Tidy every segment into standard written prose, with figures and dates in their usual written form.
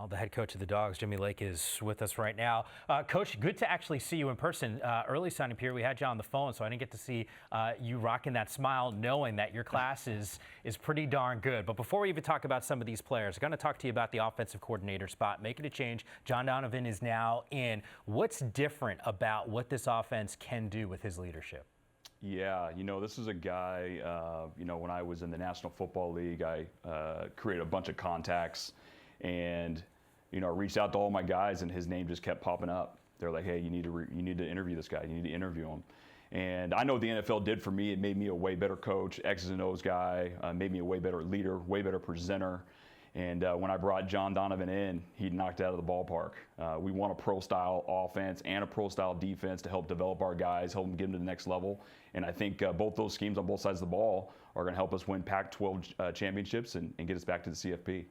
Well, the head coach of the Dogs, Jimmy Lake, is with us right now. Coach, good to actually see you in person. Early signing period, we had you on the phone, so I didn't get to see you rocking that smile, knowing that your class is pretty darn good. But before we even talk about some of these players, I'm going to talk to you about the offensive coordinator spot. Making a change. John Donovan is now in. What's different about what this offense can do with his leadership? Yeah, this is a guy, when I was in the National Football League, I created a bunch of contacts and, I reached out to all my guys and his name just kept popping up. They're like, hey, you need to interview this guy. You need to interview him. And I know what the NFL did for me. It made me a way better coach, X's and O's guy, made me a way better leader, way better presenter. And when I brought John Donovan in, he knocked it out of the ballpark. We want a pro-style offense and a pro-style defense to help develop our guys, help them get them to the next level. And I think both those schemes on both sides of the ball are going to help us win Pac-12 championships and get us back to the CFP.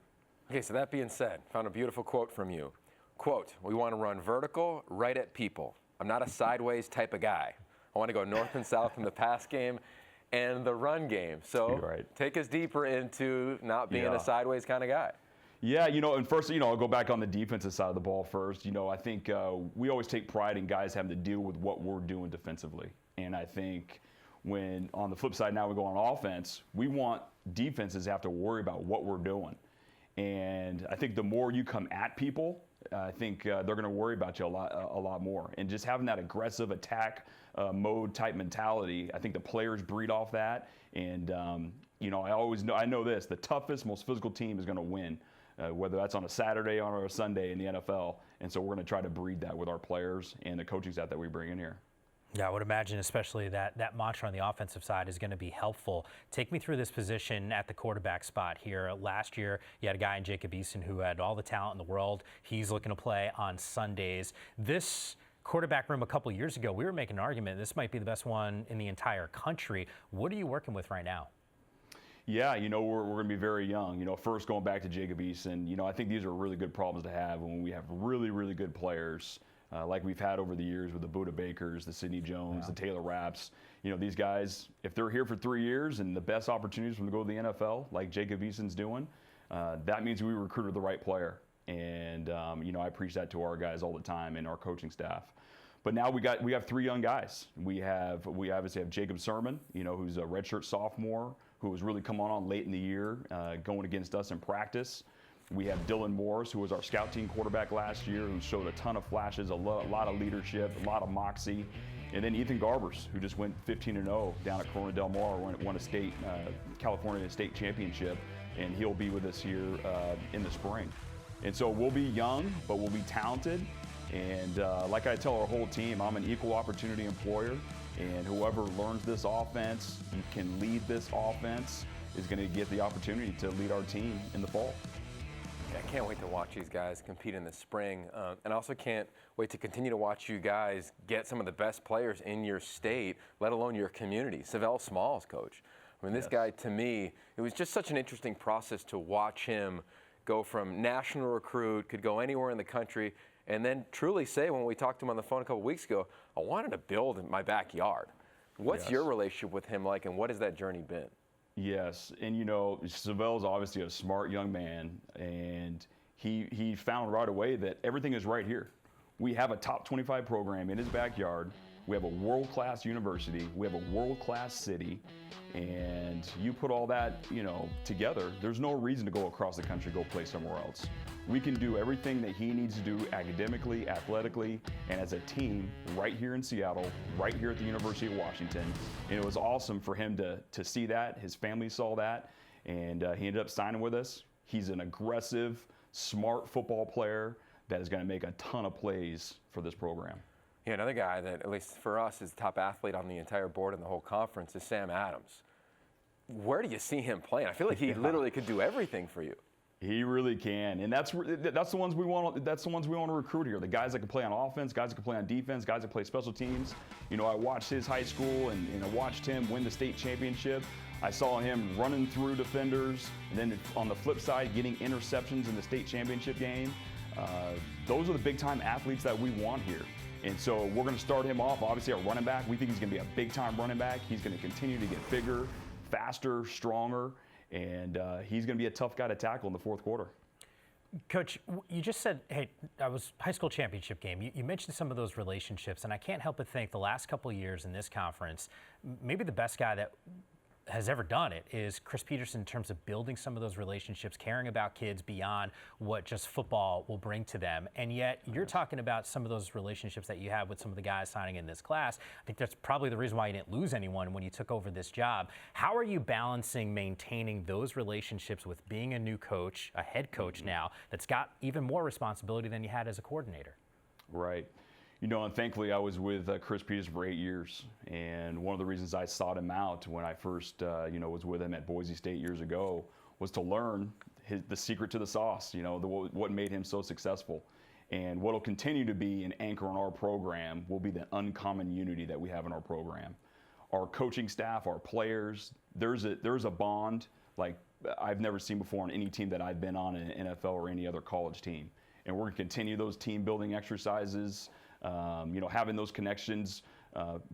Okay, so that being said, found a beautiful quote from you. Quote, we want to run vertical, right at people. I'm not a sideways type of guy. I want to go north and south in the pass game and the run game. So take us deeper into not being a sideways kind of guy. Yeah, and first, I'll go back on the defensive side of the ball first. I think we always take pride in guys having to deal with what we're doing defensively. And I think when on the flip side now we go on offense, we want defenses to have to worry about what we're doing. And I think the more you come at people, I think they're going to worry about you a lot more. And just having that aggressive attack mode type mentality, I think the players breed off that. And I know this: the toughest, most physical team is going to win, whether that's on a Saturday or a Sunday in the NFL. And so we're going to try to breed that with our players and the coaching staff that we bring in here. Yeah, I would imagine especially that mantra on the offensive side is going to be helpful. Take me through this position at the quarterback spot here. Last year, you had a guy in Jacob Eason who had all the talent in the world. He's looking to play on Sundays. This quarterback room a couple years ago, we were making an argument this might be the best one in the entire country. What are you working with right now? Yeah, we're going to be very young. First going back to Jacob Eason, I think these are really good problems to have when we have really, really good players. Like we've had over the years with the Buda Bakers, the Sidney Jones, the Taylor Rapps. These guys, if they're here for 3 years and the best opportunities for them to go to the NFL, like Jacob Eason's doing, that means we recruited the right player. And, I preach that to our guys all the time and our coaching staff. But now we have 3 young guys. We obviously have Jacob Sermon, who's a redshirt sophomore, who has really come on late in the year, going against us in practice. We have Dylan Morris, who was our scout team quarterback last year, who showed a ton of flashes, a lot of leadership, a lot of moxie. And then Ethan Garbers, who just went 15-0 down at Corona Del Mar, won a California state championship, and he'll be with us here in the spring. And so we'll be young, but we'll be talented. And like I tell our whole team, I'm an equal opportunity employer, and whoever learns this offense and can lead this offense is going to get the opportunity to lead our team in the fall. I can't wait to watch these guys compete in the spring, and I also can't wait to continue to watch you guys get some of the best players in your state, let alone your community. Sav'ell Smalls, coach. I mean, this guy, to me, it was just such an interesting process to watch him go from national recruit, could go anywhere in the country, and then truly say, when we talked to him on the phone a couple weeks ago, I wanted to build in my backyard. What's your relationship with him like, and what has that journey been? Yes, and Sav'ell's obviously a smart young man, and he found right away that everything is right here. We have a top 25 program in his backyard. We have a world-class university. We have a world-class city, and you put all that, together, there's no reason to go across the country, go play somewhere else. We can do everything that he needs to do academically, athletically, and as a team right here in Seattle, right here at the University of Washington. And it was awesome for him to see that. His family saw that, and he ended up signing with us. He's an aggressive, smart football player that is going to make a ton of plays for this program. Yeah, another guy that, at least for us, is the top athlete on the entire board in the whole conference is Sam Adams. Where do you see him playing? I feel like he literally could do everything for you. He really can, and that's the ones we want. That's the ones we want to recruit here. The guys that can play on offense, guys that can play on defense, guys that play special teams. I watched his high school, and I watched him win the state championship. I saw him running through defenders, and then on the flip side, getting interceptions in the state championship game. Those are the big-time athletes that we want here. And so we're going to start him off, obviously, at running back. We think he's going to be a big-time running back. He's going to continue to get bigger, faster, stronger, and he's going to be a tough guy to tackle in the fourth quarter. Coach, you just said, hey, I was high school championship game. You mentioned some of those relationships, and I can't help but think the last couple of years in this conference, maybe the best guy that has ever done it is Chris Peterson in terms of building some of those relationships, caring about kids beyond what just football will bring to them. And yet you're talking about some of those relationships that you have with some of the guys signing in this class. I think that's probably the reason why you didn't lose anyone when you took over this job. How are you balancing maintaining those relationships with being a new coach, a head coach now, that's got even more responsibility than you had as a coordinator? Right. You know, and thankfully I was with Chris Peterson for 8 years, and one of the reasons I sought him out when I first, was with him at Boise State years ago was to learn the secret to the sauce, what made him so successful. And what will continue to be an anchor in our program will be the uncommon unity that we have in our program. Our coaching staff, our players, there's a bond like I've never seen before on any team that I've been on in the NFL or any other college team. And we're going to continue those team building exercises. Having those connections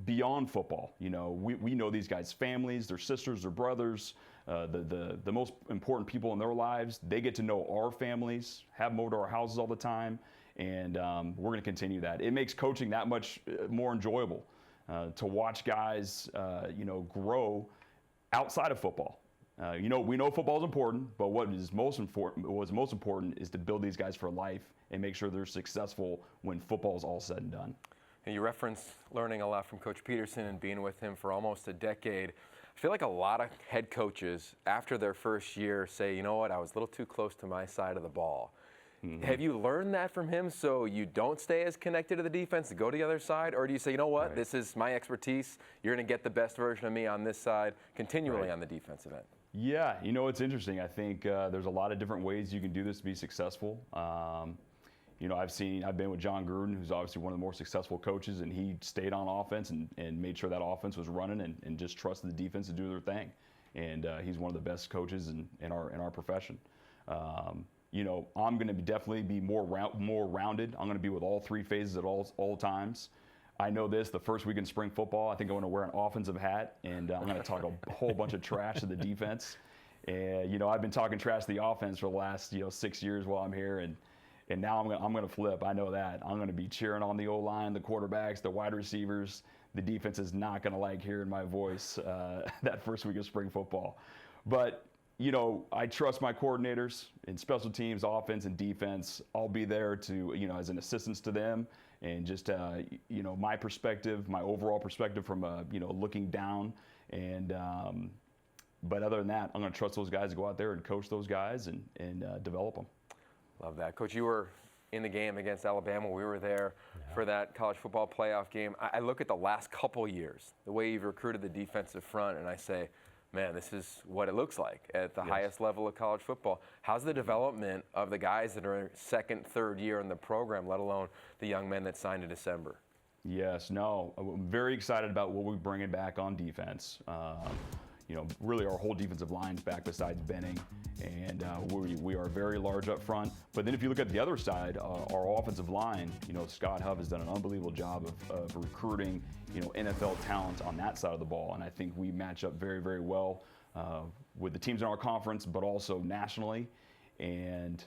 beyond football. We know these guys' families, their sisters, their brothers, the most important people in their lives. They get to know our families, have them over to our houses all the time, and we're going to continue that. It makes coaching that much more enjoyable to watch guys, grow outside of football. We know football is important, but what's most important is to build these guys for life and make sure they're successful when football is all said and done. And you referenced learning a lot from Coach Peterson and being with him for almost a decade. I feel like a lot of head coaches, after their first year, say, you know what, I was a little too close to my side of the ball. Mm-hmm. Have you learned that from him so you don't stay as connected to the defense to go to the other side? Or do you say, you know what, This is my expertise. You're going to get the best version of me on this side continually on the defensive end? Yeah, it's interesting. I think there's a lot of different ways you can do this to be successful. I've been with John Gruden, who's obviously one of the more successful coaches, and he stayed on offense and made sure that offense was running and just trusted the defense to do their thing. And he's one of the best coaches in our profession. I'm going to definitely be more rounded. I'm going to be with all three phases at all times. I know this, the first week in spring football, I think I'm going to wear an offensive hat, and I'm going to talk a whole bunch of trash to the defense. And, I've been talking trash to the offense for the last, 6 years while I'm here, and now I'm going to flip. I know that. I'm going to be cheering on the O-line, the quarterbacks, the wide receivers. The defense is not going to like hearing my voice that first week of spring football. But, I trust my coordinators in special teams, offense, and defense. I'll be there to, as an assistance to them. And just, my perspective, my overall perspective from, looking down. And, but other than that, I'm going to trust those guys to go out there and coach those guys and develop them. Love that. Coach, you were in the game against Alabama. We were there for that college football playoff game. I look at the last couple years, the way you've recruited the defensive front, and I say, man, this is what it looks like at the highest level of college football. How's the development of the guys that are in second, third year in the program, let alone the young men that signed in December? Yes, no, I'm very excited about what we're bringing back on defense. Really our whole defensive line's back besides Benning, and we are very large up front. But then if you look at the other side, our offensive line, Scott Huff has done an unbelievable job of recruiting, NFL talent on that side of the ball. And I think we match up very, very well with the teams in our conference, but also nationally. And,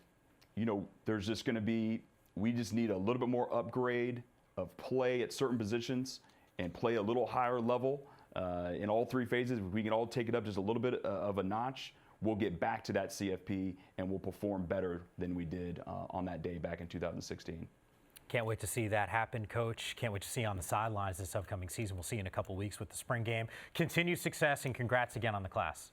there's just going to be, we just need a little bit more upgrade of play at certain positions and play a little higher level. In all three phases, if we can all take it up just a little bit of a notch, we'll get back to that CFP and we'll perform better than we did on that day back in 2016. Can't wait to see that happen, Coach. Can't wait to see you on the sidelines this upcoming season. We'll see you in a couple weeks with the spring game. Continued success and congrats again on the class.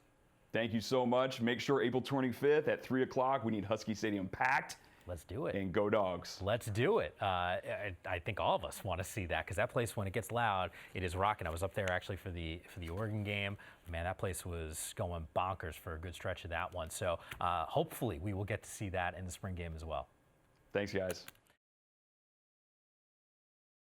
Thank you so much. Make sure April 25th at 3 o'clock, we need Husky Stadium packed. Let's do it. And go Dogs. Let's do it. I think all of us want to see that because that place, when it gets loud, it is rocking. I was up there actually for the Oregon game. Man, that place was going bonkers for a good stretch of that one. So hopefully we will get to see that in the spring game as well. Thanks, guys.